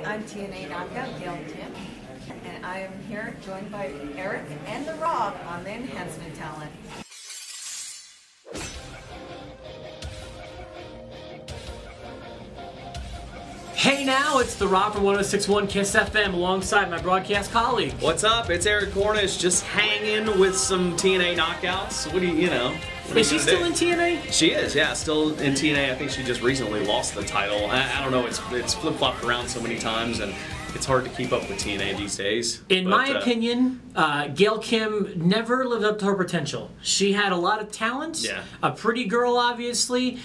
Hi, I'm TNA Knockout Gail Kim, and I am here joined by Eric and the Rob on the Enhancement talent. Hey now, it's the Rob from 106.1 KISS FM alongside my broadcast colleague. What's up? It's Eric Cornish, just hanging with some TNA knockouts. What do you know? Is she still in TNA? She is, yeah, still in TNA. I think she just recently lost the title. I don't know, it's flip-flopped around so many times, and it's hard to keep up with TNA these days. In my opinion, Gail Kim never lived up to her potential. She had a lot of talent, a pretty girl, obviously.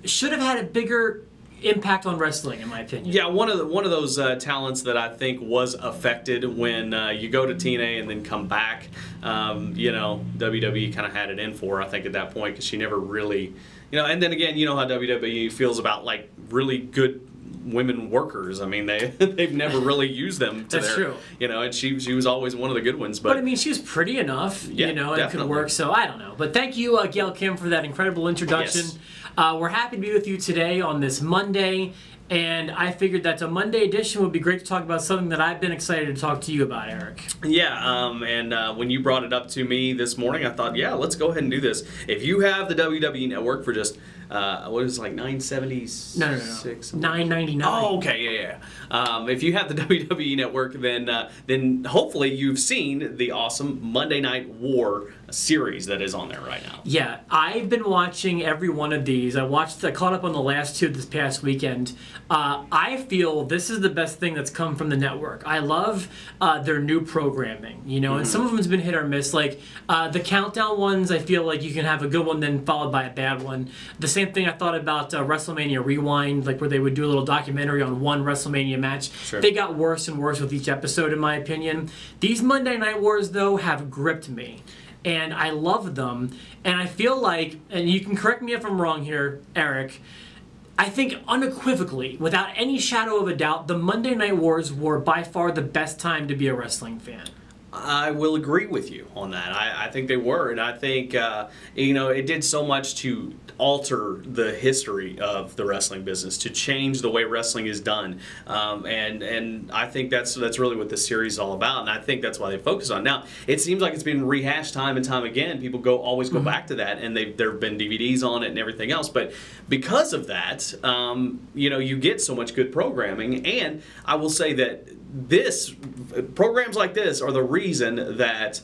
Should have had a bigger impact on wrestling, in my opinion. Yeah, one of those talents that I think was affected when you go to TNA and then come back. You know, WWE kind of had it in for her, I think, at that point, because she never really, you know. And then again, you know how WWE feels about like really good women workers. I mean, they've never really used them to That's true. You know, and she was always one of the good ones. But I mean, she was pretty enough, yeah, you know, and definitely. could work. So I don't know. But thank you, Gail Kim, for that incredible introduction. Yes. We're happy to be with you today on this Monday, and I figured that a Monday edition would be great to talk about something that I've been excited to talk to you about, Eric. Yeah, and when you brought it up to me this morning, I thought, yeah, let's go ahead and do this. If you have the WWE Network for just what is it, like $9.76? No. $9.99. Oh, okay, yeah. If you have the WWE Network, then hopefully you've seen the awesome Monday Night War series that is on there right now. Yeah, I've been watching every one of these. I caught up on the last two this past weekend. I feel this is the best thing that's come from the network. I love their new programming, you know, and some of them's been hit or miss. Like the countdown ones, I feel like you can have a good one then followed by a bad one. The same thing I thought about WrestleMania Rewind, like where they would do a little documentary on one WrestleMania match. Sure. They got worse and worse with each episode, in my opinion. These Monday Night Wars, though, have gripped me. And I love them. And I feel like, and you can correct me if I'm wrong here, Eric, I think unequivocally, without any shadow of a doubt, the Monday Night Wars were by far the best time to be a wrestling fan. I will agree with you on that. I think they were, and I think you know, it did so much to alter the history of the wrestling business, to change the way wrestling is done, and I think that's really what this series is all about, and I think that's why they focus on it. Now, it seems like it's been rehashed time and time again. People always go back to that, and there have been DVDs on it and everything else, but because of that, you know, you get so much good programming, and I will say that programs like this are the reason that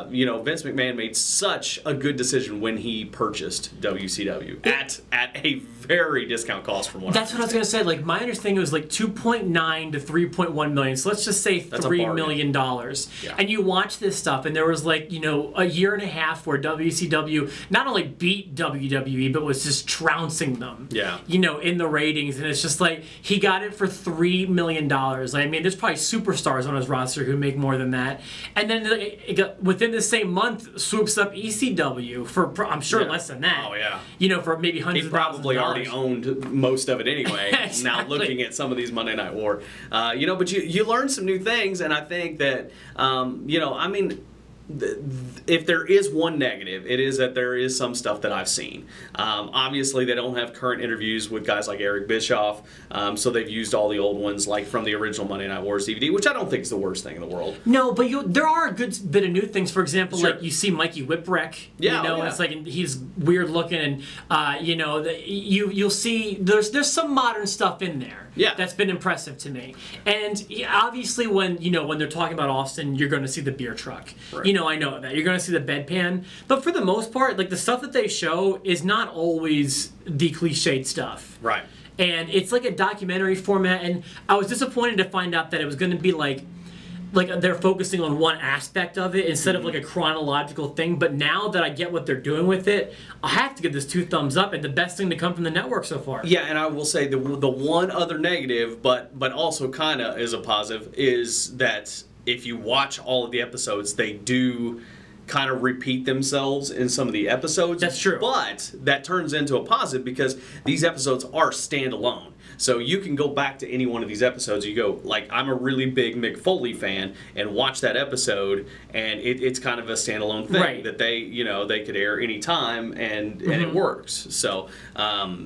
you know, Vince McMahon made such a good decision when he purchased WCW at a very discount cost from what That's what I was going to say. Like, my understanding was like 2.9 to 3.1 million. So let's just say $3 million. Yeah. And you watch this stuff, and there was like, you know, a year and a half where WCW not only beat WWE, but was just trouncing them. Yeah. You know, in the ratings. And it's just like, he got it for $3 million. I mean, there's probably superstars on his roster who make more than that. And then within the same month, swoops up ECW for, I'm sure, less than that. Oh, yeah. You know, for maybe hundreds of thousands of dollars. He probably already owned most of it anyway. Exactly. Now looking at some of these Monday Night War. You know, but you learn some new things, and I think that, you know, I mean, if there is one negative, it is that there is some stuff that I've seen. Obviously, they don't have current interviews with guys like Eric Bischoff, so they've used all the old ones, like from the original Monday Night Wars DVD, which I don't think is the worst thing in the world. No, but there are a good bit of new things. For example, Sure. like you see Mikey Whipwreck. Yeah, you know, it's like he's weird looking, and you know, you'll see there's some modern stuff in there. Yeah. That's been impressive to me. And obviously, when they're talking about Austin, you're going to see the beer truck. Right. You know, I know that you're going to see the bedpan, but for the most part, like the stuff that they show is not always the cliched stuff. Right. And it's like a documentary format, and I was disappointed to find out that it was going to be like they're focusing on one aspect of it instead of like a chronological thing. But now that I get what they're doing with it, I have to give this 2 thumbs up, and the best thing to come from the network so far. Yeah, and I will say the one other negative, but also kind of is a positive, is that if you watch all of the episodes, they do kind of repeat themselves in some of the episodes. That's true. But that turns into a positive because these episodes are standalone. So you can go back to any one of these episodes. You go, like, I'm a really big Mick Foley fan, and watch that episode, and it's kind of a standalone thing that they could air anytime, and it works. So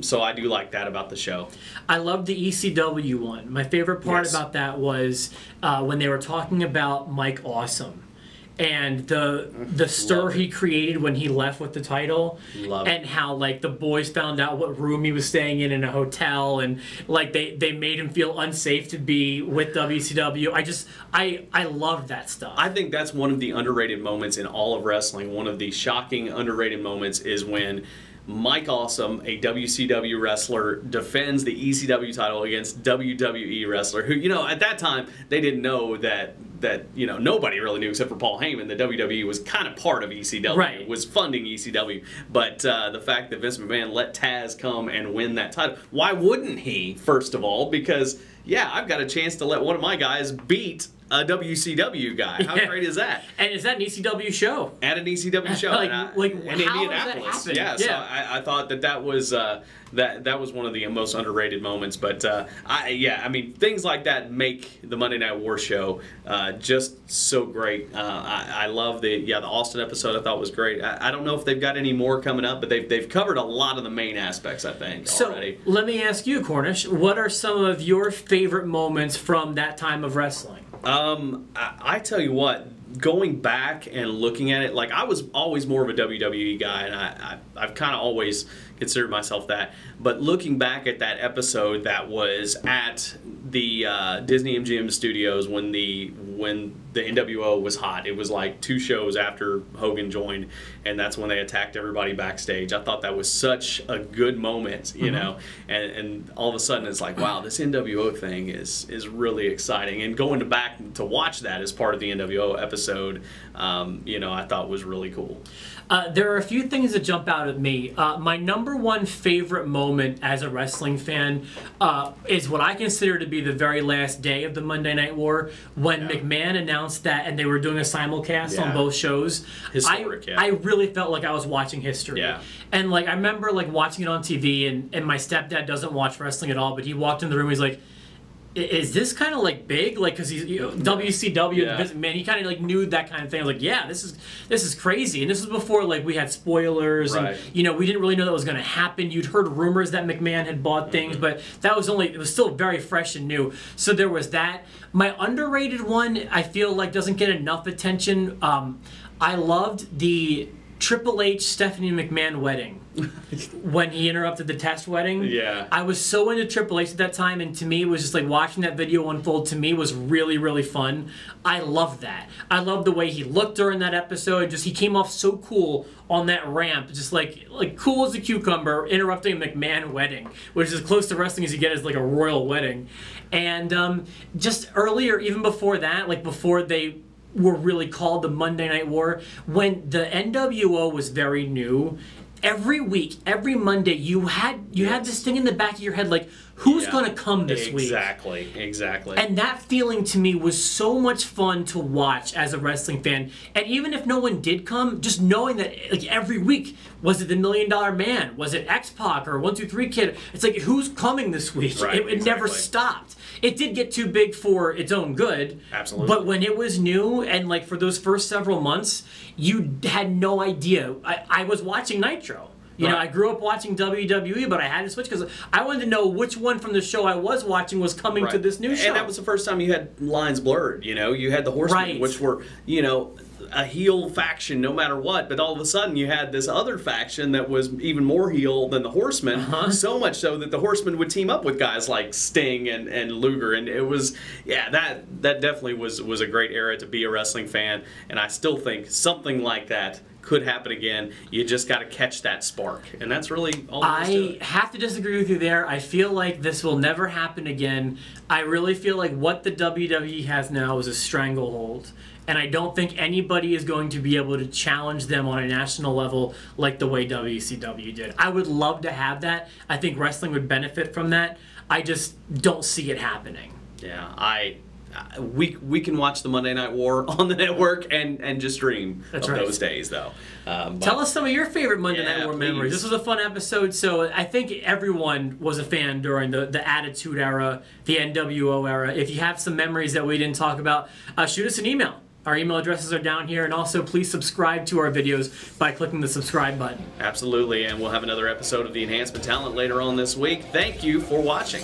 so I do like that about the show. I love the ECW one. My favorite part about that was when they were talking about Mike Awesome. And the stir he created when he left with the title, and how like the boys found out what room he was staying in a hotel, and like they made him feel unsafe to be with WCW. I loved that stuff. I think that's one of the underrated moments in all of wrestling. One of the shocking underrated moments is when Mike Awesome, a WCW wrestler, defends the ECW title against WWE wrestler who, at that time they didn't know that nobody really knew except for Paul Heyman that WWE was kind of part of ECW, was funding ECW. But the fact that Vince McMahon let Taz come and win that title, why wouldn't he, first of all? Because, I've got a chance to let one of my guys beat a WCW guy. How great is that? And is that an ECW show? At an ECW show. in Indianapolis. So I thought that was that was one of the most underrated moments. But I mean, things like that make the Monday Night War show just so great. I love the Austin episode. I thought was great. I don't know if they've got any more coming up, but they've covered a lot of the main aspects, I think, already. So let me ask you, Cornish, what are some of your favorite moments from that time of wrestling? I tell you what, going back and looking at it, like I was always more of a WWE guy, and I've kind of always considered myself that. But looking back at that episode that was at the Disney MGM Studios when the NWO was hot, it was like 2 shows after Hogan joined, and that's when they attacked everybody backstage. I thought that was such a good moment, you know, and all of a sudden it's like, wow, this NWO thing is really exciting. And going back to watch that as part of the NWO episode, I thought was really cool. There are a few things that jump out at me. My number one favorite moment as a wrestling fan is what I consider to be the very last day of the Monday Night War, when McMahon announced that, and they were doing a simulcast on both shows. Historic, I really felt like I was watching history. Yeah. And like I remember like watching it on TV, and my stepdad doesn't watch wrestling at all, but he walked in the room, he's like, is this kind of like big? Like, because he's WCW, man, he kind of like knew that kind of thing. I was like, yeah, this is crazy. And this was before like we had spoilers, and we didn't really know that was going to happen. You'd heard rumors that McMahon had bought things, but it was still very fresh and new. So there was that. My underrated one, I feel like doesn't get enough attention. I loved the Triple H Stephanie McMahon wedding. When he interrupted the test wedding. Yeah. I was so into Triple H at that time, and to me it was just like watching that video unfold, to me was really, really fun. I loved that. I loved the way he looked during that episode. Just he came off so cool on that ramp, just like cool as a cucumber, interrupting a McMahon wedding, which is as close to wrestling as you get as like a royal wedding. And just earlier, even before that, like before they were really called the Monday Night War, when the NWO was very new, every week, every Monday, you had this thing in the back of your head, like, who's going to come this week? Exactly. And that feeling to me was so much fun to watch as a wrestling fan. And even if no one did come, just knowing that like every week, was it the $1 Million Man? Was it X-Pac or 1-2-3 Kid? It's like, who's coming this week? It never stopped. It did get too big for its own good. Absolutely. But when it was new, and like for those first several months, you had no idea. I was watching Nitro. You know, I grew up watching WWE, but I had to switch because I wanted to know which one from the show I was watching was coming to this new show. And that was the first time you had lines blurred, You had the Horsemen, which were, a heel faction no matter what, but all of a sudden you had this other faction that was even more heel than the Horsemen, so much so that the Horsemen would team up with guys like Sting and Luger, and it was, that definitely was a great era to be a wrestling fan, and I still think something like that could happen again. You just got to catch that spark, and that's really all there is to it. I have to disagree with you there. I feel like this will never happen again. I really feel like what the WWE has now is a stranglehold, and I don't think anybody is going to be able to challenge them on a national level like the way WCW did. I would love to have that. I think wrestling would benefit from that. I just don't see it happening. Yeah, I we can watch the Monday Night War on the network and just dream That's of right. those days, though. Tell us some of your favorite Monday Night War please. memories. This was a fun episode, so I think everyone was a fan during the Attitude Era, the NWO era. If you have some memories that we didn't talk about, shoot us an email. Our email addresses are down here, and also please subscribe to our videos by clicking the subscribe button. Absolutely, and we'll have another episode of the Enhancement Talent later on this week. Thank you for watching.